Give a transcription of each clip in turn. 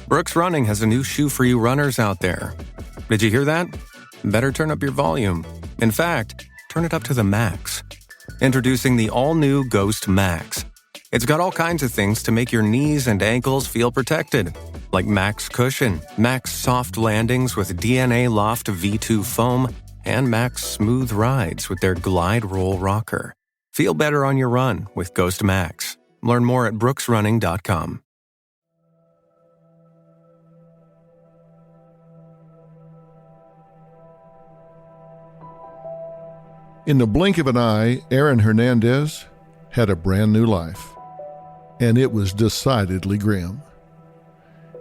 Brooks Running has a new shoe for you runners out there. Did you hear that? Better turn up your volume. In fact, turn it up to the max. Introducing the all-new Ghost Max. It's got all kinds of things to make your knees and ankles feel protected, like Max Cushion, Max Soft Landings with DNA Loft V2 foam, and Max Smooth Rides with their Glide Roll Rocker. Feel better on your run with Ghost Max. Learn more at brooksrunning.com. In the blink of an eye, Aaron Hernandez had a brand new life, and it was decidedly grim.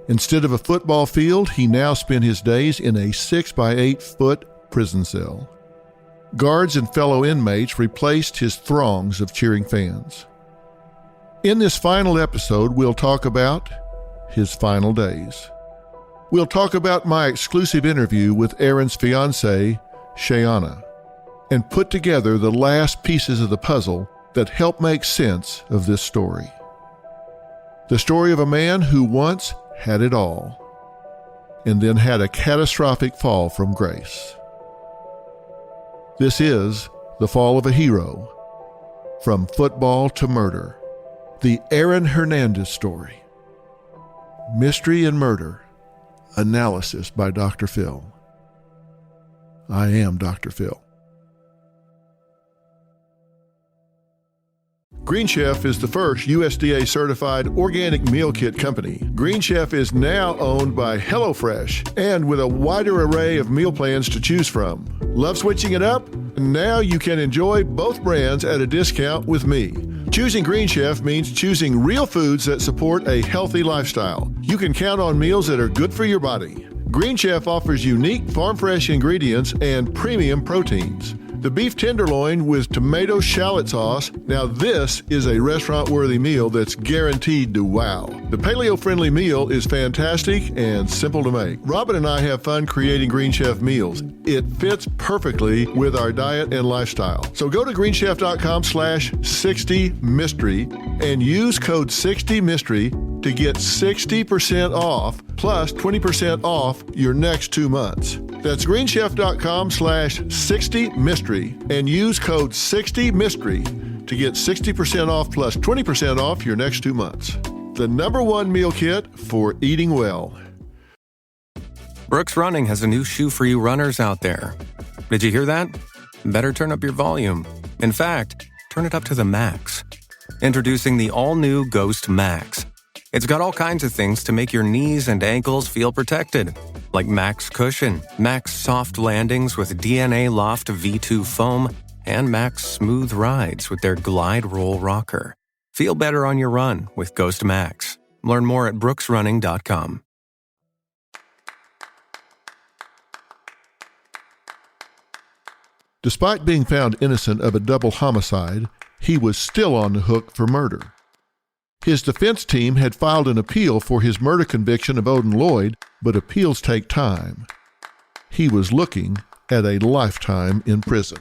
Instead of a football field, he now spent his days in a 6-by-8-foot prison cell. Guards and fellow inmates replaced his throngs of cheering fans. In this final episode, we'll talk about his final days. We'll talk about my exclusive interview with Aaron's fiancée, Shayana, and put together the last pieces of the puzzle that help make sense of this story. The story of a man who once had it all, and then had a catastrophic fall from grace. This is The Fall of a Hero, From Football to Murder, the Aaron Hernandez Story. Mystery and Murder, analysis by Dr. Phil. I am Dr. Phil. Green Chef is the first USDA-certified organic meal kit company. Green Chef is now owned by HelloFresh, and with a wider array of meal plans to choose from. Love switching it up? Now you can enjoy both brands at a discount with me. Choosing Green Chef means choosing real foods that support a healthy lifestyle. You can count on meals that are good for your body. Green Chef offers unique farm-fresh ingredients and premium proteins. The beef tenderloin with tomato shallot sauce. Now this is a restaurant-worthy meal that's guaranteed to wow. The paleo-friendly meal is fantastic and simple to make. Robin and I have fun creating Green Chef meals. It fits perfectly with our diet and lifestyle. So go to greenchef.com/60mystery and use code 60mystery to get 60% off plus 20% off your next 2 months. That's greenchef.com/60mystery and use code 60mystery to get 60% off plus 20% off your next 2 months. The #1 meal kit for eating well. Brooks Running has a new shoe for you runners out there. Did you hear that? Better turn up your volume. In fact, turn it up to the max. Introducing the all-new Ghost Max. It's got all kinds of things to make your knees and ankles feel protected, like Max Cushion, Max Soft Landings with DNA Loft V2 foam, and Max Smooth Rides with their Glide Roll Rocker. Feel better on your run with Ghost Max. Learn more at brooksrunning.com. Despite being found innocent of a double homicide, he was still on the hook for murder. His defense team had filed an appeal for his murder conviction of Odin Lloyd, but appeals take time. He was looking at a lifetime in prison.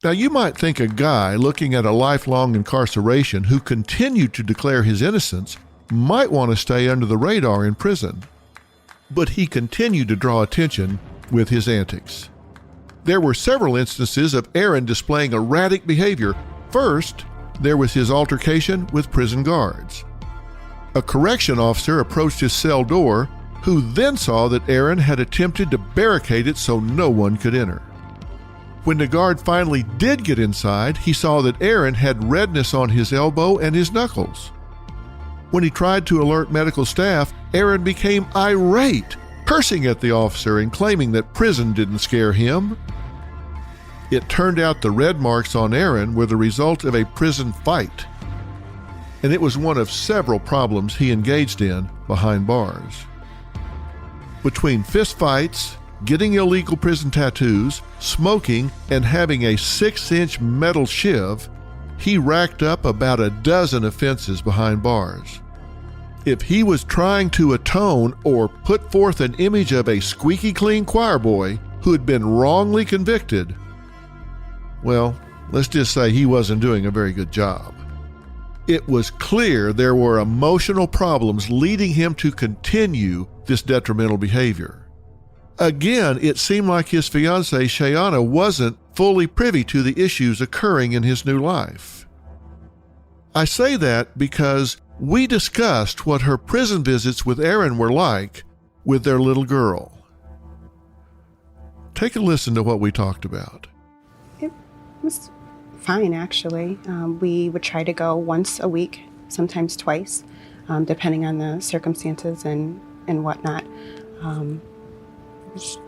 Now, you might think a guy looking at a lifelong incarceration who continued to declare his innocence might want to stay under the radar in prison. But he continued to draw attention with his antics. There were several instances of Aaron displaying erratic behavior. First, there was his altercation with prison guards. A correction officer approached his cell door, who then saw that Aaron had attempted to barricade it so no one could enter. When the guard finally did get inside, he saw that Aaron had redness on his elbow and his knuckles. When he tried to alert medical staff, Aaron became irate, cursing at the officer and claiming that prison didn't scare him. It turned out the red marks on Aaron were the result of a prison fight, and it was one of several problems he engaged in behind bars. Between fistfights, getting illegal prison tattoos, smoking, and having a 6-inch metal shiv, he racked up about a dozen offenses behind bars. If he was trying to atone or put forth an image of a squeaky clean choir boy who had been wrongly convicted, well, let's just say he wasn't doing a very good job. It was clear there were emotional problems leading him to continue this detrimental behavior. Again, it seemed like his fiancée, Shayana, wasn't fully privy to the issues occurring in his new life. I say that because we discussed what her prison visits with Aaron were like with their little girl. Take a listen to what we talked about. It was fine, actually. We would try to go once a week, sometimes twice, depending on the circumstances and whatnot.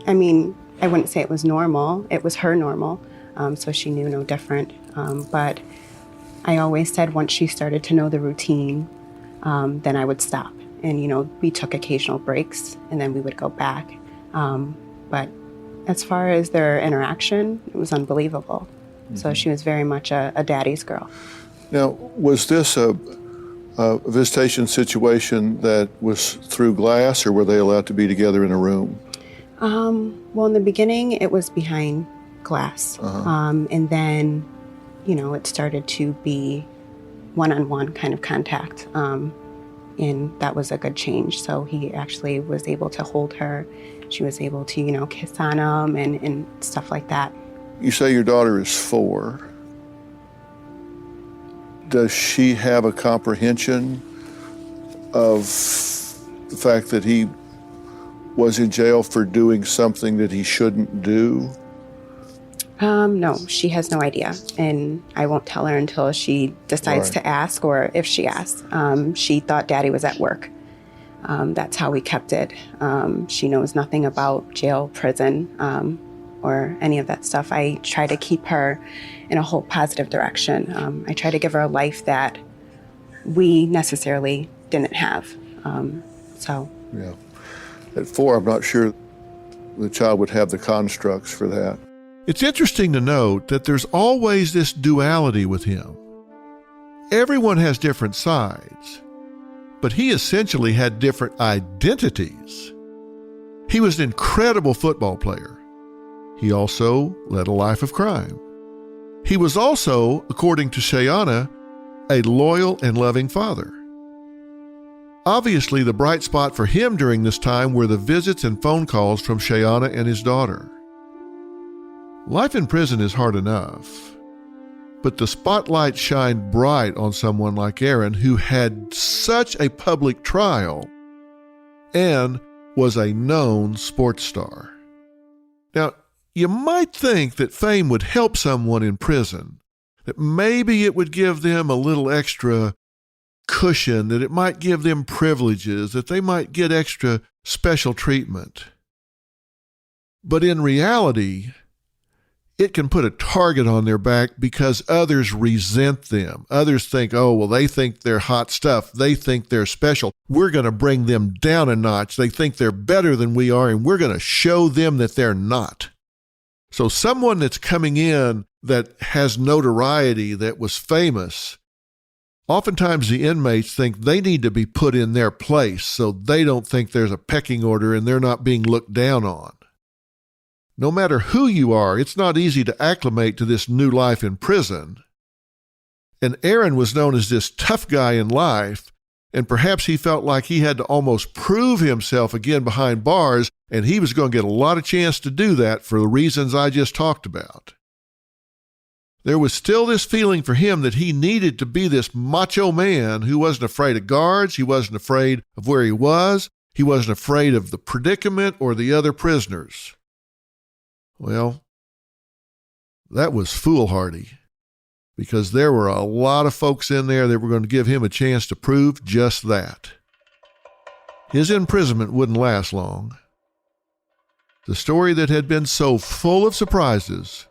I mean, I wouldn't say it was normal. It was her normal, so she knew no different. But I always said once she started to know the routine, then I would stop. And, we took occasional breaks, and then we would go back. But as far as their interaction, it was unbelievable. Mm-hmm. So she was very much a daddy's girl. Now, was this a visitation situation that was through glass, or were they allowed to be together in a room? Well, in the beginning, it was behind glass. And then, it started to be one-on-one kind of contact. And that was a good change. So he actually was able to hold her. She was able to, kiss on him and stuff like that. You say your daughter is 4. Does she have a comprehension of the fact that he was in jail for doing something that he shouldn't do? No, she has no idea. And I won't tell her until she decides to ask, or if she asks. She thought Daddy was at work. That's how we kept it. She knows nothing about jail, prison, or any of that stuff. I try to keep her in a whole positive direction. I try to give her a life that we necessarily didn't have. Yeah. At 4, I'm not sure the child would have the constructs for that. It's interesting to note that there's always this duality with him. Everyone has different sides, but he essentially had different identities. He was an incredible football player. He also led a life of crime. He was also, according to Shayana, a loyal and loving father. Obviously, the bright spot for him during this time were the visits and phone calls from Shayana and his daughter. Life in prison is hard enough, but the spotlight shined bright on someone like Aaron, who had such a public trial and was a known sports star. Now, you might think that fame would help someone in prison, that maybe it would give them a little extra cushion, that it might give them privileges, that they might get extra special treatment. But in reality, it can put a target on their back because others resent them. Others think, oh, well, they think they're hot stuff. They think they're special. We're going to bring them down a notch. They think they're better than we are, and we're going to show them that they're not. So someone that's coming in that has notoriety, that was famous, oftentimes the inmates think they need to be put in their place so they don't think there's a pecking order and they're not being looked down on. No matter who you are, it's not easy to acclimate to this new life in prison. And Aaron was known as this tough guy in life, and perhaps he felt like he had to almost prove himself again behind bars, and he was going to get a lot of chance to do that for the reasons I just talked about. There was still this feeling for him that he needed to be this macho man who wasn't afraid of guards, he wasn't afraid of where he wasn't afraid of the predicament or the other prisoners. Well, that was foolhardy, because there were a lot of folks in there that were going to give him a chance to prove just that. His imprisonment wouldn't last long. The story that had been so full of surprises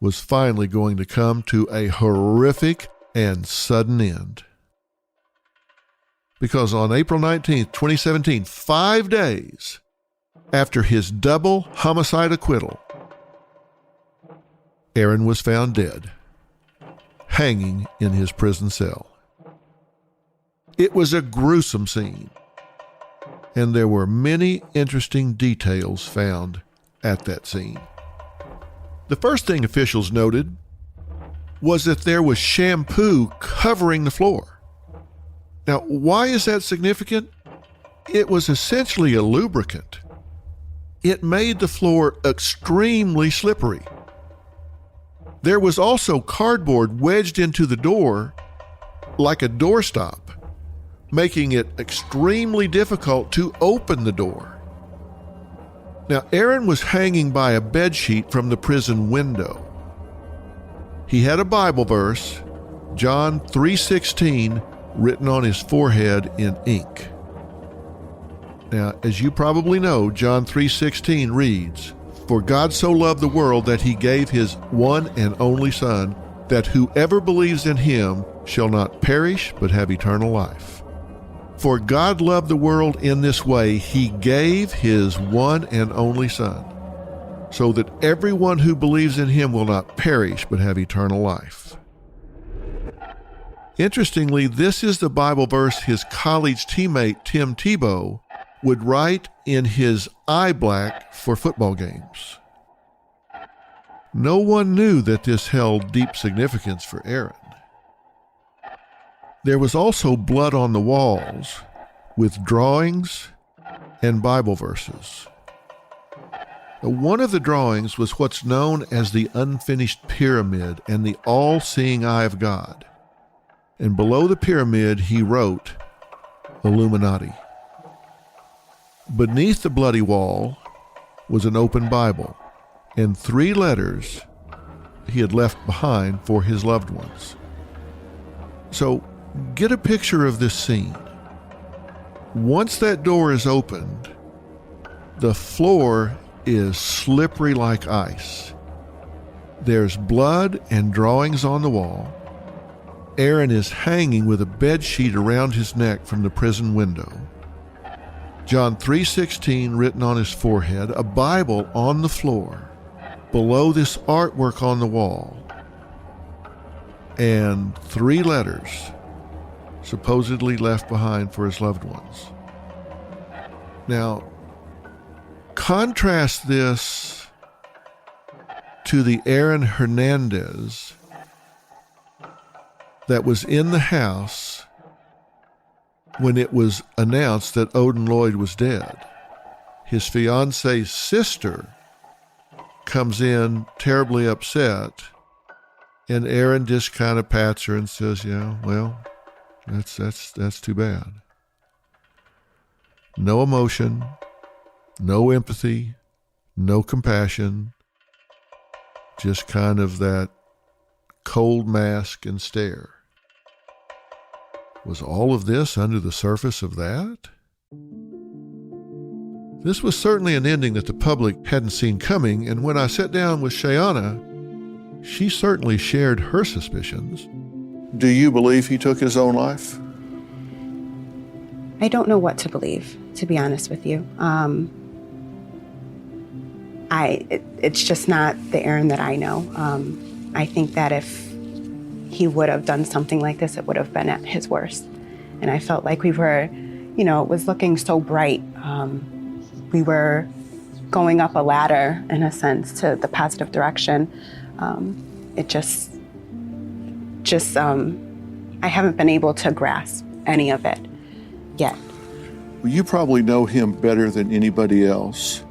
was finally going to come to a horrific and sudden end. Because on April 19th, 2017, 5 days after his double homicide acquittal, Aaron was found dead, hanging in his prison cell. It was a gruesome scene, and there were many interesting details found at that scene. The first thing officials noted was that there was shampoo covering the floor. Now, why is that significant? It was essentially a lubricant. It made the floor extremely slippery. There was also cardboard wedged into the door like a doorstop, making it extremely difficult to open the door. Now, Aaron was hanging by a bedsheet from the prison window. He had a Bible verse, John 3:16, written on his forehead in ink. Now, as you probably know, John 3:16 reads, "For God so loved the world that he gave his one and only Son, that whoever believes in him shall not perish but have eternal life." For God loved the world in this way, he gave his one and only Son, so that everyone who believes in him will not perish but have eternal life. Interestingly, this is the Bible verse his college teammate Tim Tebow would write in his eye black for football games. No one knew that this held deep significance for Aaron. There was also blood on the walls with drawings and Bible verses. One of the drawings was what's known as the unfinished pyramid and the all-seeing eye of God. And below the pyramid, he wrote, Illuminati. Beneath the bloody wall was an open Bible and 3 letters he had left behind for his loved ones. So, get a picture of this scene. Once that door is opened, the floor is slippery like ice. There's blood and drawings on the wall. Aaron is hanging with a bed sheet around his neck from the prison window. John 3:16 written on his forehead, a Bible on the floor, below this artwork on the wall, and 3 letters supposedly left behind for his loved ones. Now, contrast this to the Aaron Hernandez that was in the house when it was announced that Odin Lloyd was dead. His fiance's sister comes in terribly upset, and Aaron just kind of pats her and says, "Yeah, well, that's too bad." No emotion, no empathy, no compassion, just kind of that cold mask and stare. Was all of this under the surface of that? This was certainly an ending that the public hadn't seen coming, and when I sat down with Shayana, she certainly shared her suspicions. Do you believe he took his own life? I don't know what to believe, to be honest with you. It's just not the Aaron that I know. I think that if he would have done something like this, it would have been at his worst. And I felt like we were, it was looking so bright. We were going up a ladder, in a sense, to the positive direction. It just, I haven't been able to grasp any of it yet. Well, you probably know him better than anybody else.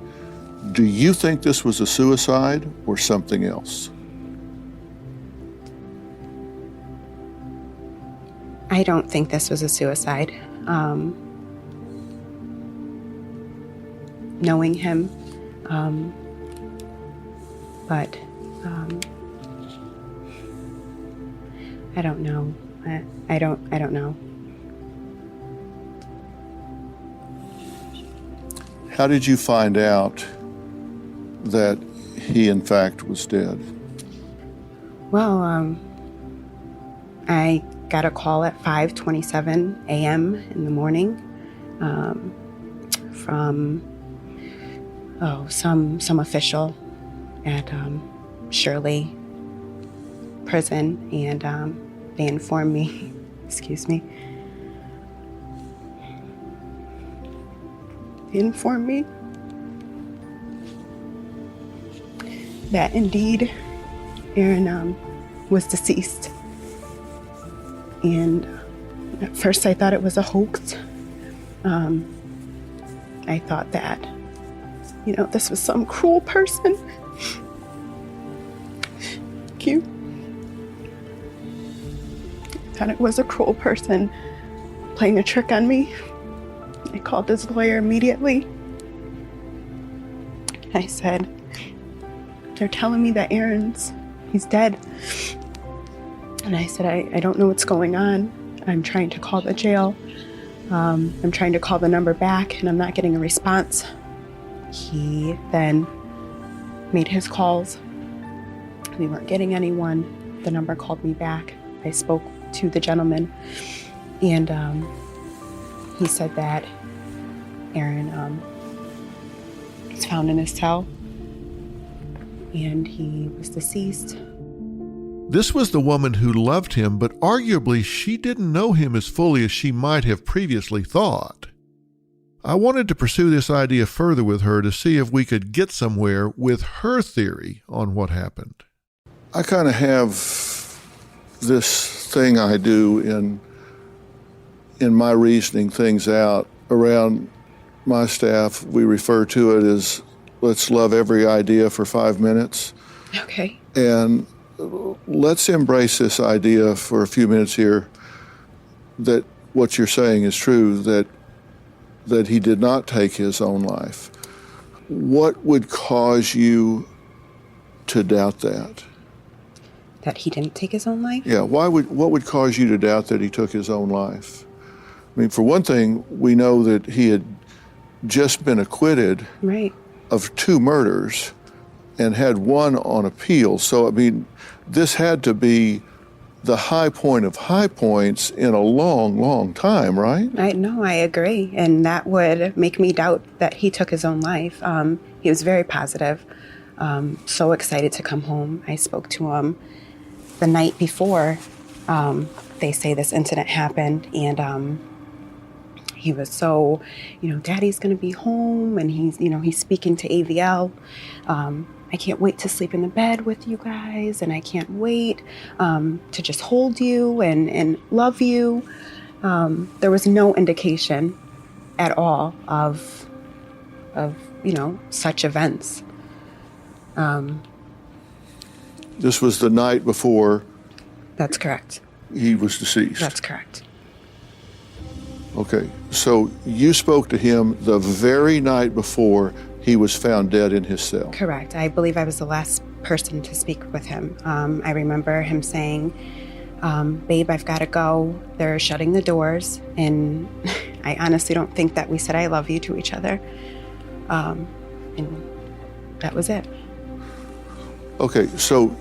Do you think this was a suicide or something else? I don't think this was a suicide. Knowing him, but I don't know. I don't know. How did you find out that he in fact was dead? Well, I got a call at 5:27 a.m. in the morning from some official at Shirley prison, and they informed me, that indeed Aaron was deceased. And at first I thought it was a hoax. I thought that, this was some cruel person. Thank you. Thought it was a cruel person playing a trick on me. I called his lawyer immediately. I said, they're telling me that he's dead. And I said, I don't know what's going on. I'm trying to call the jail. I'm trying to call the number back and I'm not getting a response. He then made his calls. We weren't getting anyone. The number called me back. I spoke to the gentleman and he said that Aaron was found in his cell and he was deceased. This was the woman who loved him, but arguably she didn't know him as fully as she might have previously thought. I wanted to pursue this idea further with her to see if we could get somewhere with her theory on what happened. I kind of have this thing I do in my reasoning things out around my staff. We refer to it as let's love every idea for 5 minutes. Okay. And let's embrace this idea for a few minutes here that what you're saying is true, that he did not take his own life. What would cause you to doubt that? That he didn't take his own life? Yeah, what would cause you to doubt that he took his own life? I mean, for one thing, we know that he had just been acquitted of 2 murders and had 1 on appeal. So, I mean, this had to be the high point of high points in a long, long time, right? I agree. And that would make me doubt that he took his own life. He was very positive, so excited to come home. I spoke to him the night before they say this incident happened, and he was so, Daddy's going to be home, and he's speaking to AVL. I can't wait to sleep in the bed with you guys, and I can't wait to just hold you and love you. There was no indication at all of such events. This was the night before. That's correct. He was deceased. That's correct. Okay, so you spoke to him the very night before he was found dead in his cell. Correct. I believe I was the last person to speak with him. I remember him saying, babe, I've got to go. They're shutting the doors. And I honestly don't think that we said I love you to each other. And that was it. Okay, so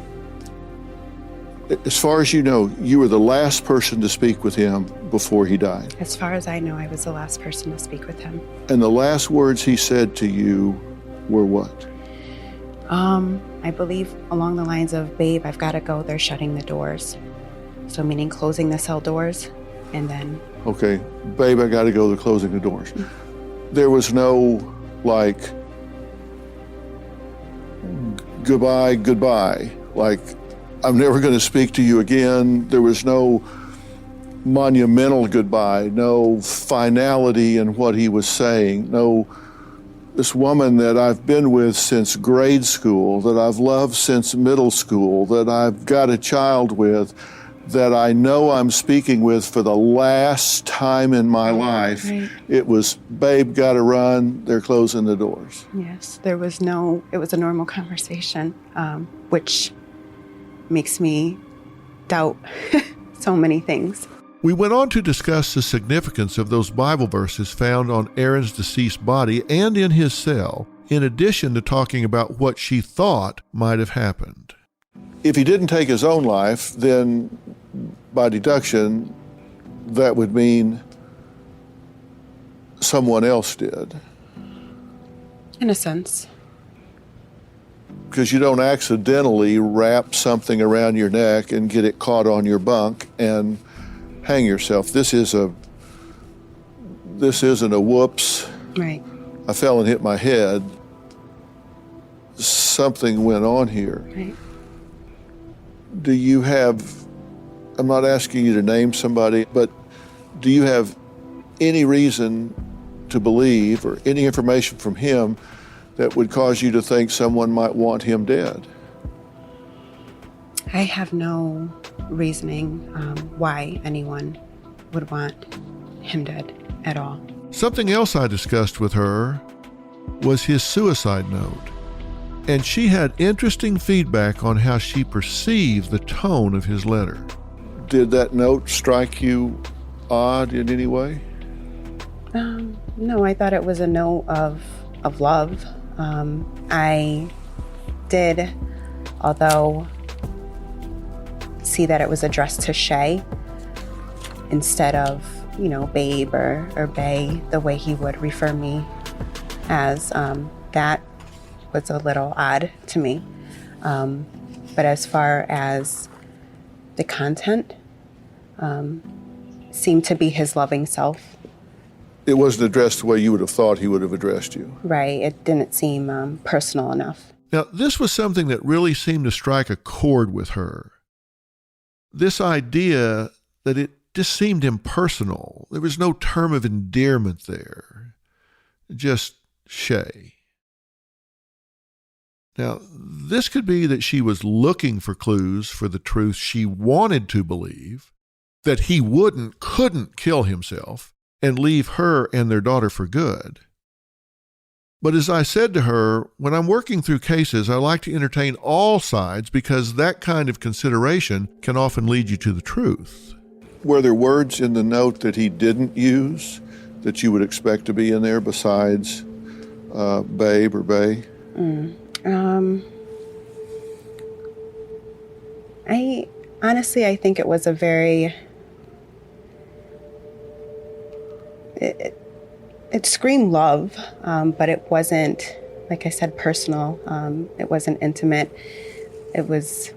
as far as you know, you were the last person to speak with him before he died. As far as I know, I was the last person to speak with him. And the last words he said to you were what? I believe along the lines of, babe, I've got to go. They're shutting the doors. So meaning closing the cell doors and then... Okay, babe, I got to go. They're closing the doors. There was no, goodbye. Like, I'm never going to speak to you again. There was no monumental goodbye, no finality in what he was saying, no, this woman that I've been with since grade school, that I've loved since middle school, that I've got a child with, that I know I'm speaking with for the last time in my life. Right. It was, babe, gotta run, they're closing the doors. Yes, it was a normal conversation, which makes me doubt so many things. We went on to discuss the significance of those Bible verses found on Aaron's deceased body and in his cell, in addition to talking about what she thought might have happened. If he didn't take his own life, then by deduction, that would mean someone else did. In a sense. Because you don't accidentally wrap something around your neck and get it caught on your bunk and hang yourself. This isn't a whoops. Right. I fell and hit my head. Something went on here. Right. Do you have, I'm not asking you to name somebody, but do you have any reason to believe or any information from him that would cause you to think someone might want him dead? I have no reasoning why anyone would want him dead at all. Something else I discussed with her was his suicide note, and she had interesting feedback on how she perceived the tone of his letter. Did that note strike you odd in any way? No, I thought it was a note of love. I did, although, see that it was addressed to Shay instead of, babe or bae, the way he would refer me as. That was a little odd to me. But as far as the content, seemed to be his loving self. It wasn't addressed the way you would have thought he would have addressed you. Right. It didn't seem personal enough. Now, this was something that really seemed to strike a chord with her. This idea that it just seemed impersonal. There was no term of endearment there. Just Shay. Now, this could be that she was looking for clues for the truth she wanted to believe, that he couldn't kill himself and leave her and their daughter for good. But as I said to her, when I'm working through cases, I like to entertain all sides because that kind of consideration can often lead you to the truth. Were there words in the note that he didn't use that you would expect to be in there besides babe or bae? I think it was a very, it screamed love, but it wasn't, like I said, personal. It wasn't intimate. It was,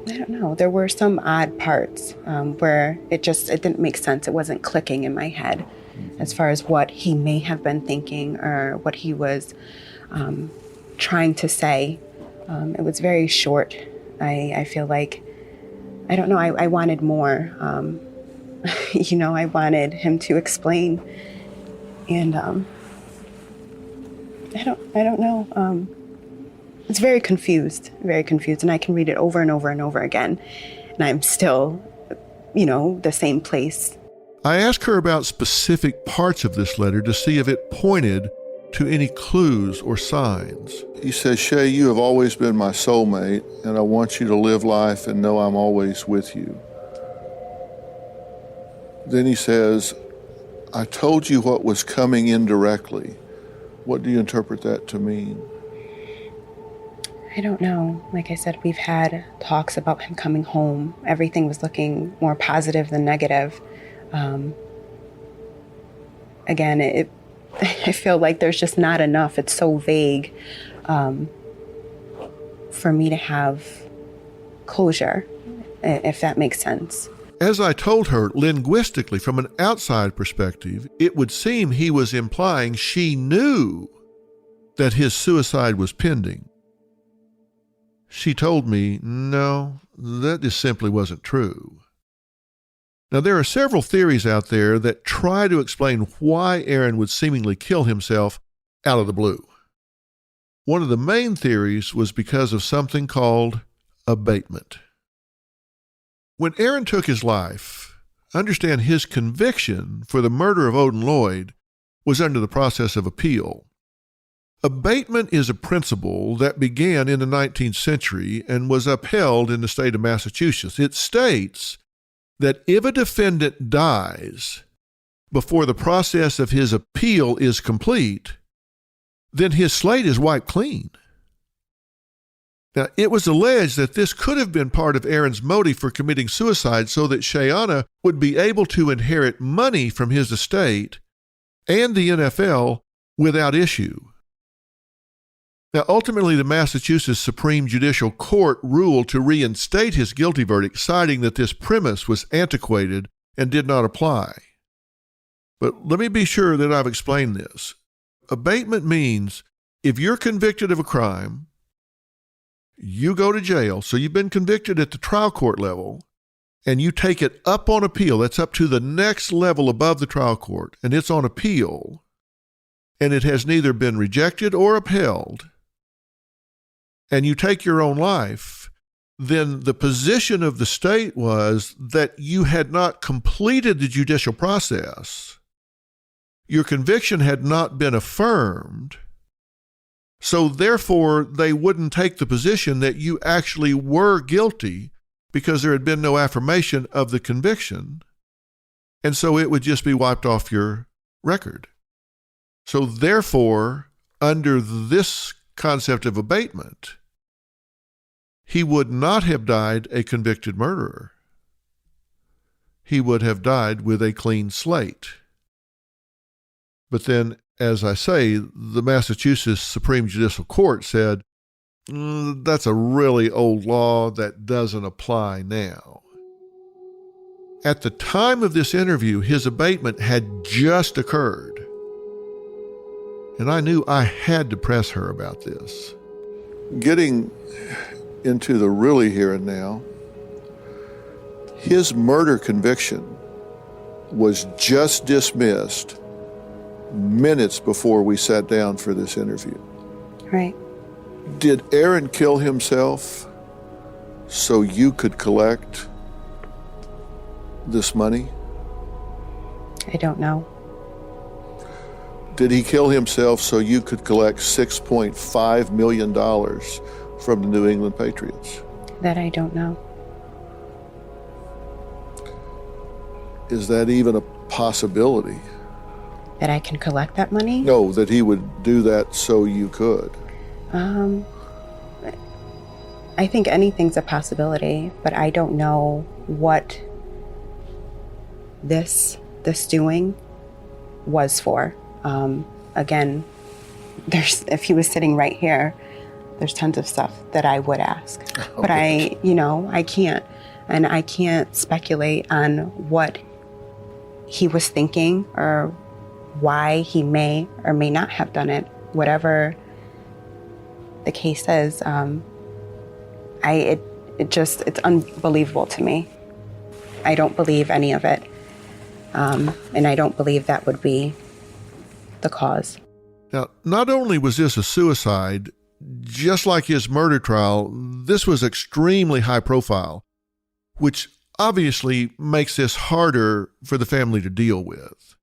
I don't know, there were some odd parts where it didn't make sense. It wasn't clicking in my head as far as what he may have been thinking or what he was trying to say. It was very short. I feel like, I don't know, I wanted more. I wanted him to explain. And I don't know. It's very confused. And I can read it over and over and over again. And I'm still, the same place. I asked her about specific parts of this letter to see if it pointed to any clues or signs. He says, Shay, you have always been my soulmate, and I want you to live life and know I'm always with you. Then he says, I told you what was coming indirectly. What do you interpret that to mean? I don't know. Like I said, we've had talks about him coming home. Everything was looking more positive than negative. Again, I feel like there's just not enough. It's so vague for me to have closure, if that makes sense. As I told her, linguistically, from an outside perspective, it would seem he was implying she knew that his suicide was pending. She told me, no, that just simply wasn't true. Now, there are several theories out there that try to explain why Aaron would seemingly kill himself out of the blue. One of the main theories was because of something called abatement. When Aaron took his life, understand his conviction for the murder of Odin Lloyd was under the process of appeal. Abatement is a principle that began in the 19th century and was upheld in the state of Massachusetts. It states that if a defendant dies before the process of his appeal is complete, then his slate is wiped clean. Now, it was alleged that this could have been part of Aaron's motive for committing suicide so that Shayana would be able to inherit money from his estate and the NFL without issue. Now, ultimately, the Massachusetts Supreme Judicial Court ruled to reinstate his guilty verdict, citing that this premise was antiquated and did not apply. But let me be sure that I've explained this. Abatement means if you're convicted of a crime you go to jail, so you've been convicted at the trial court level, and you take it up on appeal, that's up to the next level above the trial court, and it's on appeal, and it has neither been rejected or upheld, and you take your own life, then the position of the state was that you had not completed the judicial process. Your conviction had not been affirmed. So therefore, they wouldn't take the position that you actually were guilty because there had been no affirmation of the conviction. And so it would just be wiped off your record. So therefore, under this concept of abatement, he would not have died a convicted murderer. He would have died with a clean slate. But then, as I say, the Massachusetts Supreme Judicial Court said, that's a really old law that doesn't apply now. At the time of this interview, his abatement had just occurred. And I knew I had to press her about this. Getting into the really here and now, his murder conviction was just dismissed minutes before we sat down for this interview. Right. Did Aaron kill himself so you could collect this money? I don't know. Did he kill himself so you could collect $6.5 million from the New England Patriots? That I don't know. Is that even a possibility? That I can collect that money? No, that he would do that so you could. I think anything's a possibility, but I don't know what this doing was for. Again, if he was sitting right here, there's tons of stuff that I would ask, but I can't, and I can't speculate on what he was thinking or why he may or may not have done it. Whatever the case is, it's unbelievable to me. I don't believe any of it, and I don't believe that would be the cause. Now, not only was this a suicide, just like his murder trial, this was extremely high profile, which obviously makes this harder for the family to deal with.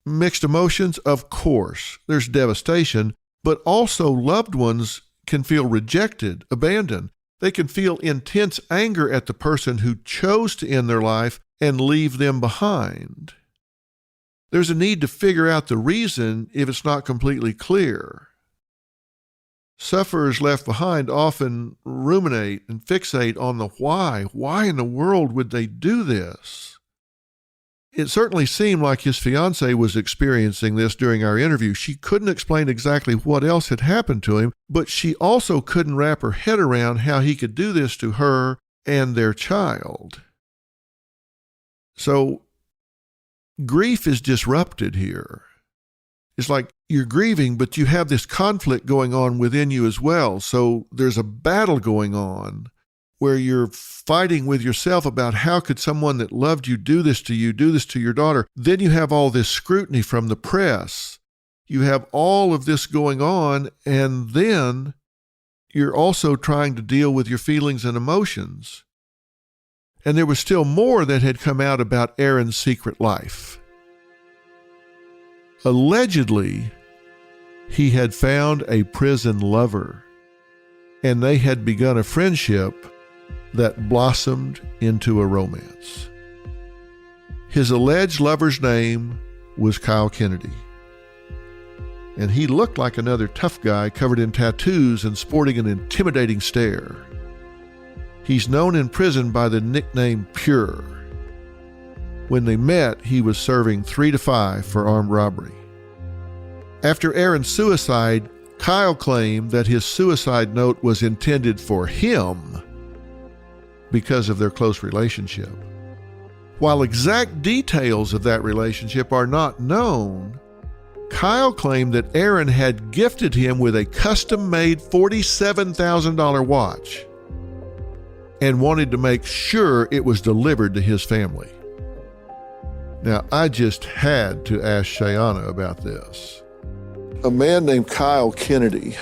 Mixed emotions, of course. There's devastation, but also loved ones can feel rejected, abandoned. They can feel intense anger at the person who chose to end their life and leave them behind. There's a need to figure out the reason if it's not completely clear. Sufferers left behind often ruminate and fixate on the why. Why in the world would they do this? It certainly seemed like his fiancée was experiencing this during our interview. She couldn't explain exactly what else had happened to him, but she also couldn't wrap her head around how he could do this to her and their child. So, grief is disrupted here. It's like you're grieving, but you have this conflict going on within you as well. So there's a battle going on where you're fighting with yourself about how could someone that loved you do this to you, do this to your daughter. Then you have all this scrutiny from the press. You have all of this going on, and then you're also trying to deal with your feelings and emotions. And there was still more that had come out about Aaron's secret life. Allegedly, he had found a prison lover, and they had begun a friendship that blossomed into a romance. His alleged lover's name was Kyle Kennedy, and he looked like another tough guy covered in tattoos and sporting an intimidating stare. He's known in prison by the nickname Pure. When they met, he was serving 3 to 5 for armed robbery. After Aaron's suicide, Kyle claimed that his suicide note was intended for him because of their close relationship. While exact details of that relationship are not known, Kyle claimed that Aaron had gifted him with a custom-made $47,000 watch and wanted to make sure it was delivered to his family. Now, I just had to ask Shayana about this. A man named Kyle Kennedy,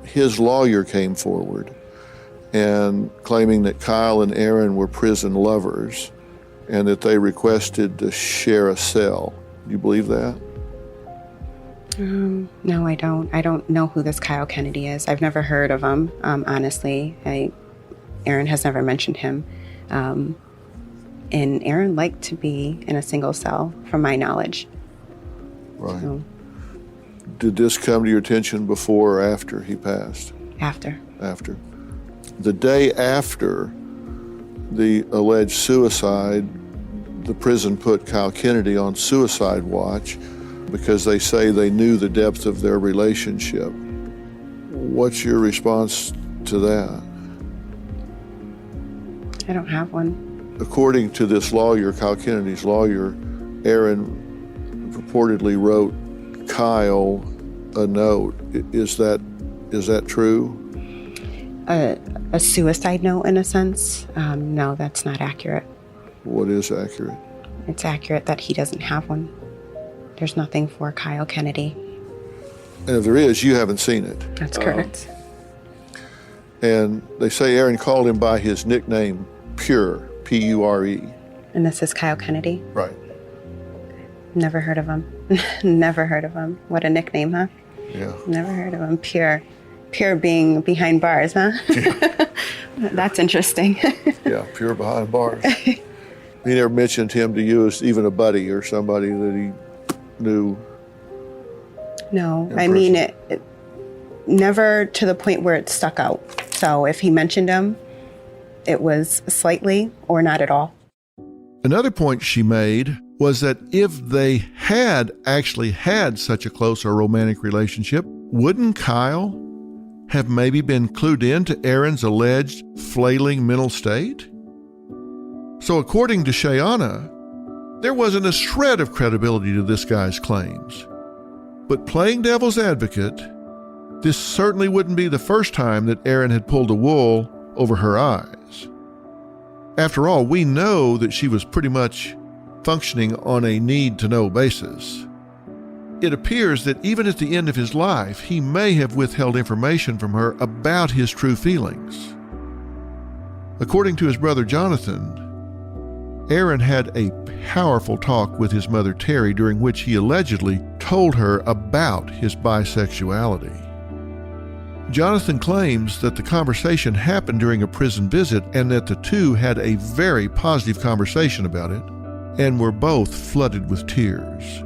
his lawyer came forward and claiming that Kyle and Aaron were prison lovers and that they requested to share a cell. Do you believe that? No, I don't. I don't know who this Kyle Kennedy is. I've never heard of him, honestly. Aaron has never mentioned him. And Aaron liked to be in a single cell, from my knowledge. Right. So, did this come to your attention before or after he passed? after. After. The day after the alleged suicide, the prison put Kyle Kennedy on suicide watch because they say they knew the depth of their relationship. What's your response to that? I don't have one. According to this lawyer, Kyle Kennedy's lawyer, Aaron purportedly wrote Kyle a note. Is that true? A suicide note, in a sense? No, that's not accurate. What is accurate? It's accurate that he doesn't have one. There's nothing for Kyle Kennedy. And if there is, you haven't seen it. That's correct. And they say Aaron called him by his nickname, Pure, P-U-R-E. And this is Kyle Kennedy? Right. Never heard of him. Never heard of him. What a nickname, huh? Yeah. Never heard of him. Pure. Pure being behind bars, huh? Yeah. That's interesting. Yeah, Pure behind bars. He never mentioned him to you as even a buddy or somebody that he knew. No, in I mean, person. it never to the point where it stuck out. So if he mentioned him, it was slightly or not at all. Another point she made was that if they had actually had such a close or romantic relationship, wouldn't Kyle have maybe been clued in to Aaron's alleged flailing mental state? So according to Shayana, there wasn't a shred of credibility to this guy's claims. But playing devil's advocate, this certainly wouldn't be the first time that Aaron had pulled the wool over her eyes. After all, we know that she was pretty much functioning on a need-to-know basis. It appears that even at the end of his life, he may have withheld information from her about his true feelings. According to his brother Jonathan, Aaron had a powerful talk with his mother Terry during which he allegedly told her about his bisexuality. Jonathan claims that the conversation happened during a prison visit and that the two had a very positive conversation about it and were both flooded with tears.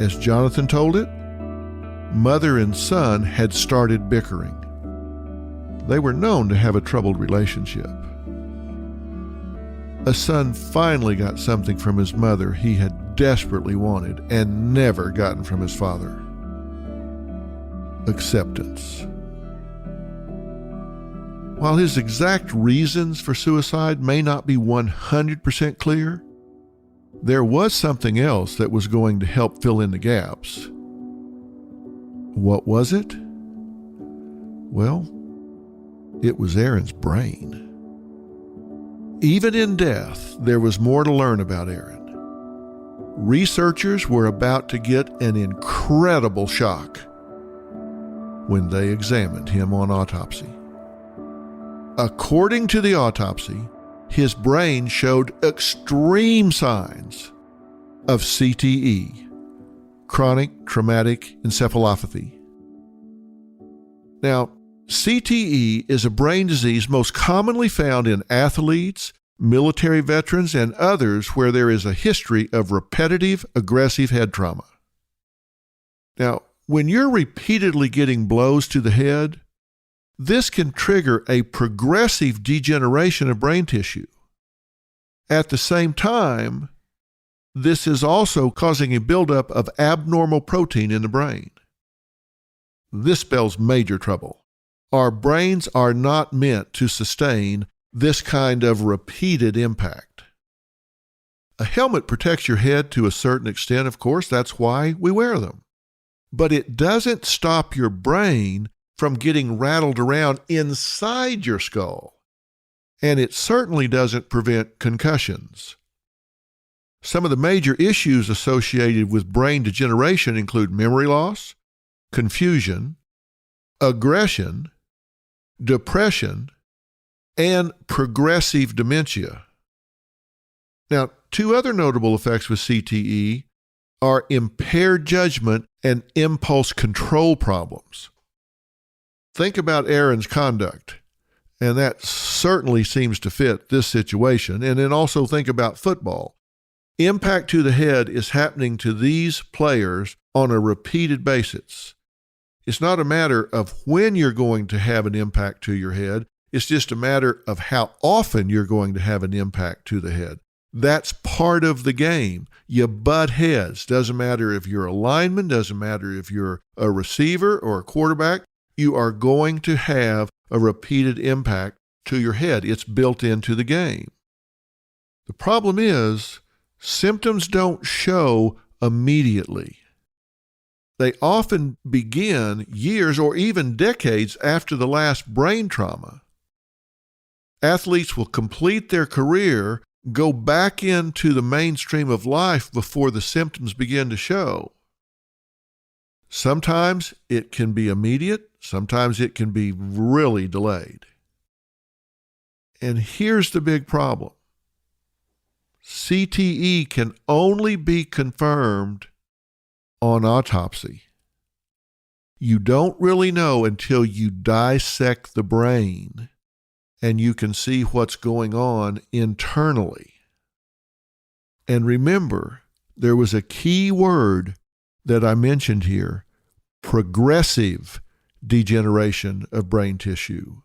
As Jonathan told it, mother and son had started bickering. They were known to have a troubled relationship. A son finally got something from his mother he had desperately wanted and never gotten from his father: acceptance. While his exact reasons for suicide may not be 100% clear, there was something else that was going to help fill in the gaps. What was it? Well, it was Aaron's brain. Even in death, there was more to learn about Aaron. Researchers were about to get an incredible shock when they examined him on autopsy. According to the autopsy, his brain showed extreme signs of CTE, chronic traumatic encephalopathy. Now, CTE is a brain disease most commonly found in athletes, military veterans, and others where there is a history of repetitive aggressive head trauma. Now, when you're repeatedly getting blows to the head, this can trigger a progressive degeneration of brain tissue. At the same time, this is also causing a buildup of abnormal protein in the brain. This spells major trouble. Our brains are not meant to sustain this kind of repeated impact. A helmet protects your head to a certain extent, of course. That's why we wear them. But it doesn't stop your brain from getting rattled around inside your skull. And it certainly doesn't prevent concussions. Some of the major issues associated with brain degeneration include memory loss, confusion, aggression, depression, and progressive dementia. Now, two other notable effects with CTE are impaired judgment and impulse control problems. Think about Aaron's conduct, and that certainly seems to fit this situation. And then also think about football. Impact to the head is happening to these players on a repeated basis. It's not a matter of when you're going to have an impact to your head. It's just a matter of how often you're going to have an impact to the head. That's part of the game. You butt heads. Doesn't matter if you're a lineman, doesn't matter if you're a receiver or a quarterback. You are going to have a repeated impact to your head. It's built into the game. The problem is, symptoms don't show immediately. They often begin years or even decades after the last brain trauma. Athletes will complete their career, go back into the mainstream of life before the symptoms begin to show. Sometimes it can be immediate, sometimes it can be really delayed. And here's the big problem. CTE can only be confirmed on autopsy. You don't really know until you dissect the brain and you can see what's going on internally. And remember, there was a key word that I mentioned here: progressive degeneration of brain tissue.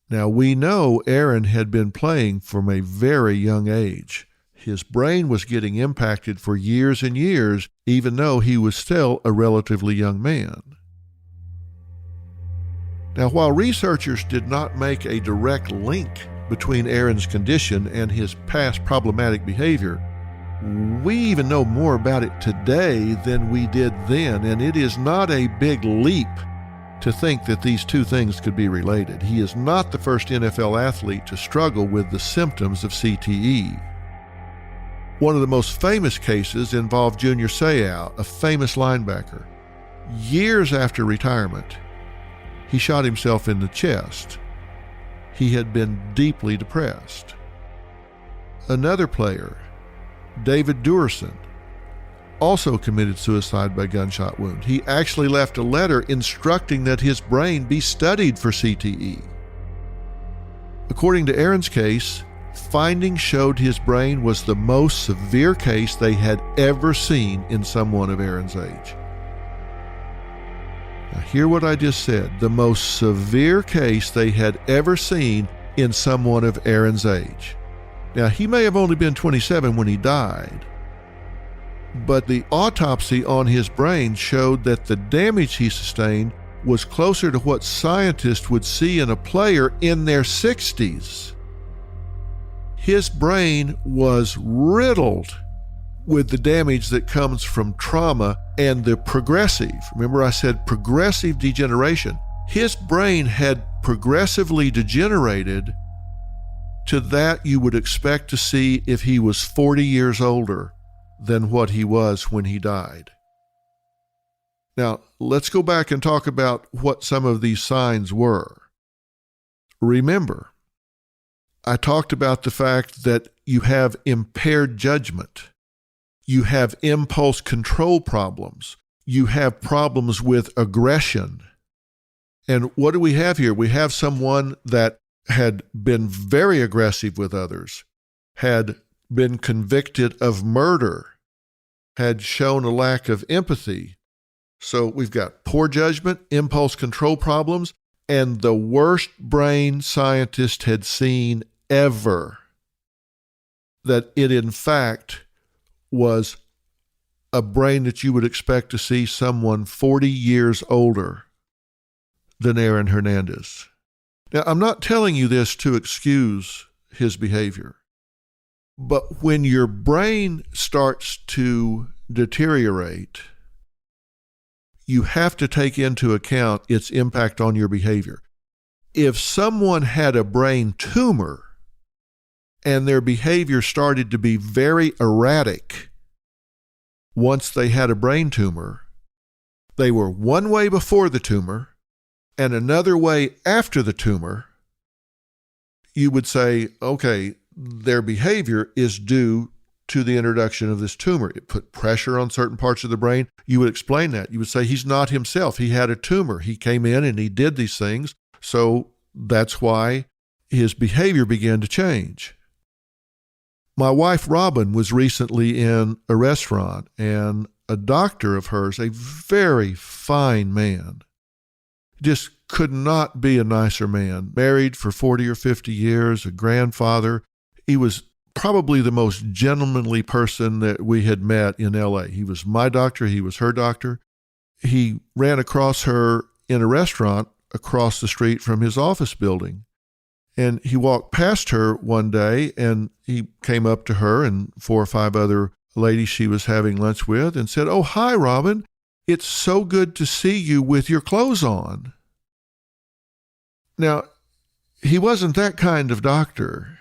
Now, we know Aaron had been playing from a very young age. His brain was getting impacted for years and years, even though he was still a relatively young man. Now, while researchers did not make a direct link between Aaron's condition and his past problematic behavior, we even know more about it today than we did then, and it is not a big leap to think that these two things could be related. He is not the first NFL athlete to struggle with the symptoms of CTE. One of the most famous cases involved Junior Seau, a famous linebacker. Years after retirement, he shot himself in the chest. He had been deeply depressed. Another player, David Duerson, also committed suicide by gunshot wound. He actually left a letter instructing that his brain be studied for CTE. According to Aaron's case, findings showed his brain was the most severe case they had ever seen in someone of Aaron's age. Now, hear what I just said. The most severe case they had ever seen in someone of Aaron's age. Now, he may have only been 27 when he died, but the autopsy on his brain showed that the damage he sustained was closer to what scientists would see in a player in their 60s. His brain was riddled with the damage that comes from trauma and the progressive. Remember, I said progressive degeneration. His brain had progressively degenerated to that you would expect to see if he was 40 years older than what he was when he died. Now, let's go back and talk about what some of these signs were. Remember, I talked about the fact that you have impaired judgment. You have impulse control problems. You have problems with aggression. And what do we have here? We have someone that had been very aggressive with others, had been convicted of murder, had shown a lack of empathy. So we've got poor judgment, impulse control problems, and the worst brain scientist had seen ever. That it, in fact, was a brain that you would expect to see someone 40 years older than Aaron Hernandez. Now, I'm not telling you this to excuse his behavior. But when your brain starts to deteriorate, you have to take into account its impact on your behavior. If someone had a brain tumor and their behavior started to be very erratic once they had a brain tumor, they were one way before the tumor and another way after the tumor, you would say, okay, their behavior is due to the introduction of this tumor. It put pressure on certain parts of the brain. You would explain that. You would say he's not himself. He had a tumor. He came in and he did these things. So that's why his behavior began to change. My wife, Robin, was recently in a restaurant, and a doctor of hers, a very fine man, just could not be a nicer man, married for 40 or 50 years, a grandfather. He was probably the most gentlemanly person that we had met in LA. He was my doctor. He was her doctor. He ran across her in a restaurant across the street from his office building. And he walked past her one day, and he came up to her and 4 or 5 other ladies she was having lunch with and said, "Oh, hi, Robin. It's so good to see you with your clothes on." Now, he wasn't that kind of doctor.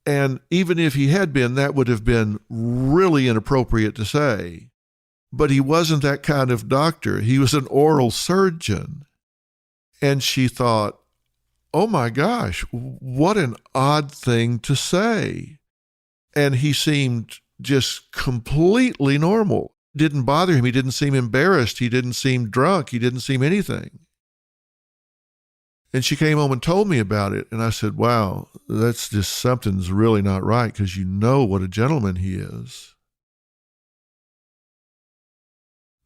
And even if he had been, that would have been really inappropriate to say. But he wasn't that kind of doctor. He was an oral surgeon. And she thought, oh my gosh, what an odd thing to say. And he seemed just completely normal. Didn't bother him. He didn't seem embarrassed. He didn't seem drunk. He didn't seem anything. And she came home and told me about it. And I said, wow, that's just something's really not right, because you know what a gentleman he is.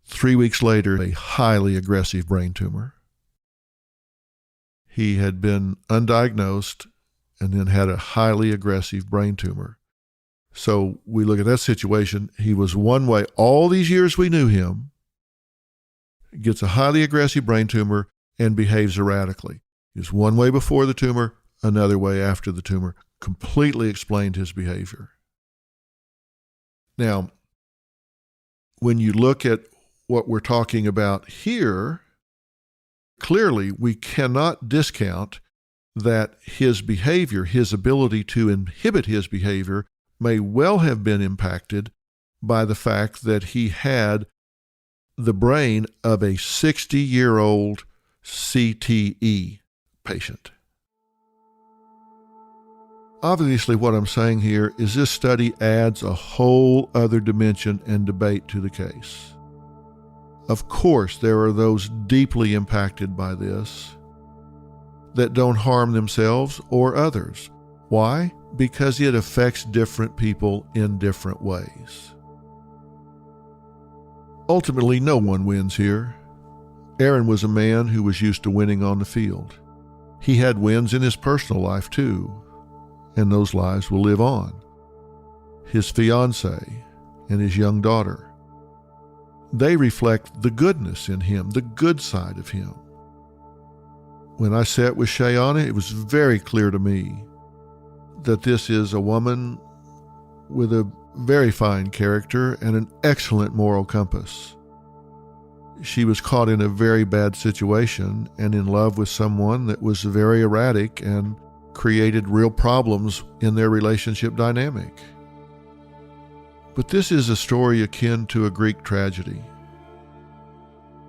3 weeks later, a highly aggressive brain tumor. He had been undiagnosed and then had a highly aggressive brain tumor. So we look at that situation. He was one way all these years we knew him, gets a highly aggressive brain tumor, and behaves erratically. He was one way before the tumor, another way after the tumor. Completely explained his behavior. Now, when you look at what we're talking about here, clearly we cannot discount that his behavior, his ability to inhibit his behavior, may well have been impacted by the fact that he had the brain of a 60-year-old CTE patient. Obviously, what I'm saying here is this study adds a whole other dimension and debate to the case. Of course, there are those deeply impacted by this that don't harm themselves or others. Why? Because it affects different people in different ways. Ultimately, no one wins here. Aaron was a man who was used to winning on the field. He had wins in his personal life too, and those lives will live on. His fiancée and his young daughter, they reflect the goodness in him, the good side of him. When I sat with Shayana, it was very clear to me that this is a woman with a very fine character and an excellent moral compass. She was caught in a very bad situation and in love with someone that was very erratic and created real problems in their relationship dynamic. But this is a story akin to a Greek tragedy.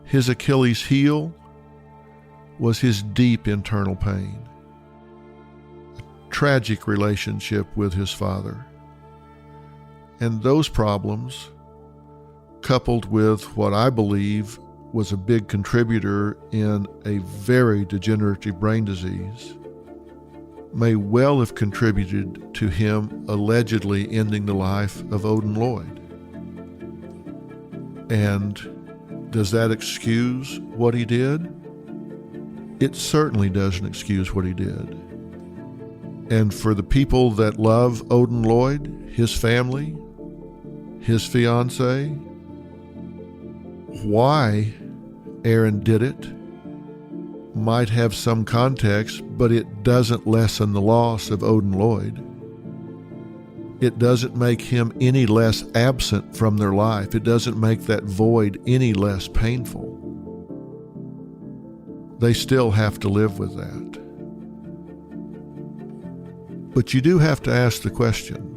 His Achilles' heel was his deep internal pain, a tragic relationship with his father. And those problems, coupled with what I believe was a big contributor in a very degenerative brain disease, may well have contributed to him allegedly ending the life of Odin Lloyd. And does that excuse what he did? It certainly doesn't excuse what he did. And for the people that love Odin Lloyd, his family, his fiancée, why Aaron did it might have some context, but it doesn't lessen the loss of Odin Lloyd. It doesn't make him any less absent from their life. It doesn't make that void any less painful. They still have to live with that. But you do have to ask the question,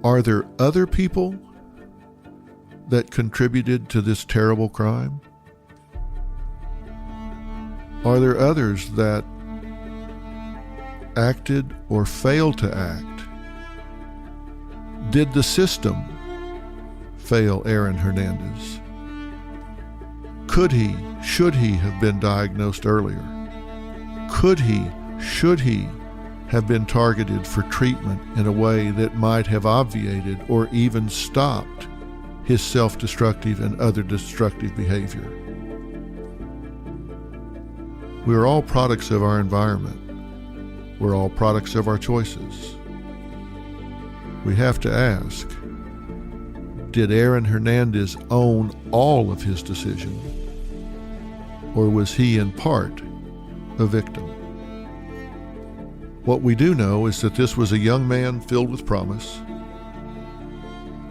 are there other people that contributed to this terrible crime? Are there others that acted or failed to act? Did the system fail Aaron Hernandez? Could he, should he have been diagnosed earlier? Could he, should he have been targeted for treatment in a way that might have obviated or even stopped his self-destructive and other destructive behavior? We are all products of our environment. We're all products of our choices. We have to ask, did Aaron Hernandez own all of his decision, or was he in part a victim? What we do know is that this was a young man filled with promise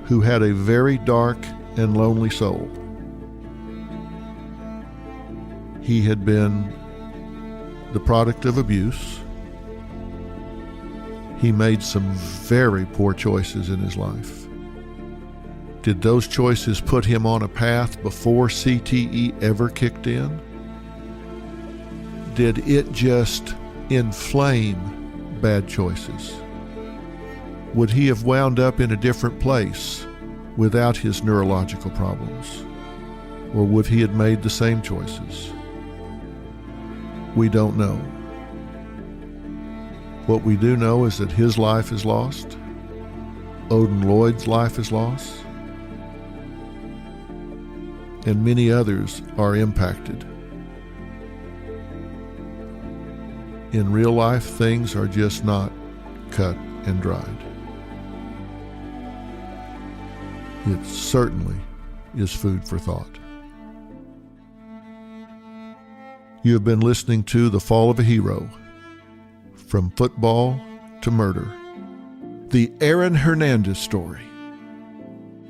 who had a very dark and lonely soul. He had been the product of abuse. He made some very poor choices in his life. Did those choices put him on a path before CTE ever kicked in? Did it just inflame bad choices? Would he have wound up in a different place without his neurological problems? Or would he have made the same choices? We don't know. What we do know is that his life is lost. Odin Lloyd's life is lost. And many others are impacted. In real life, things are just not cut and dried. It certainly is food for thought. You have been listening to The Fall of a Hero, From Football to Murder, the Aaron Hernandez Story,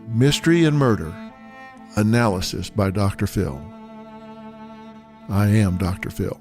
Mystery and Murder, analysis by Dr. Phil. I am Dr. Phil.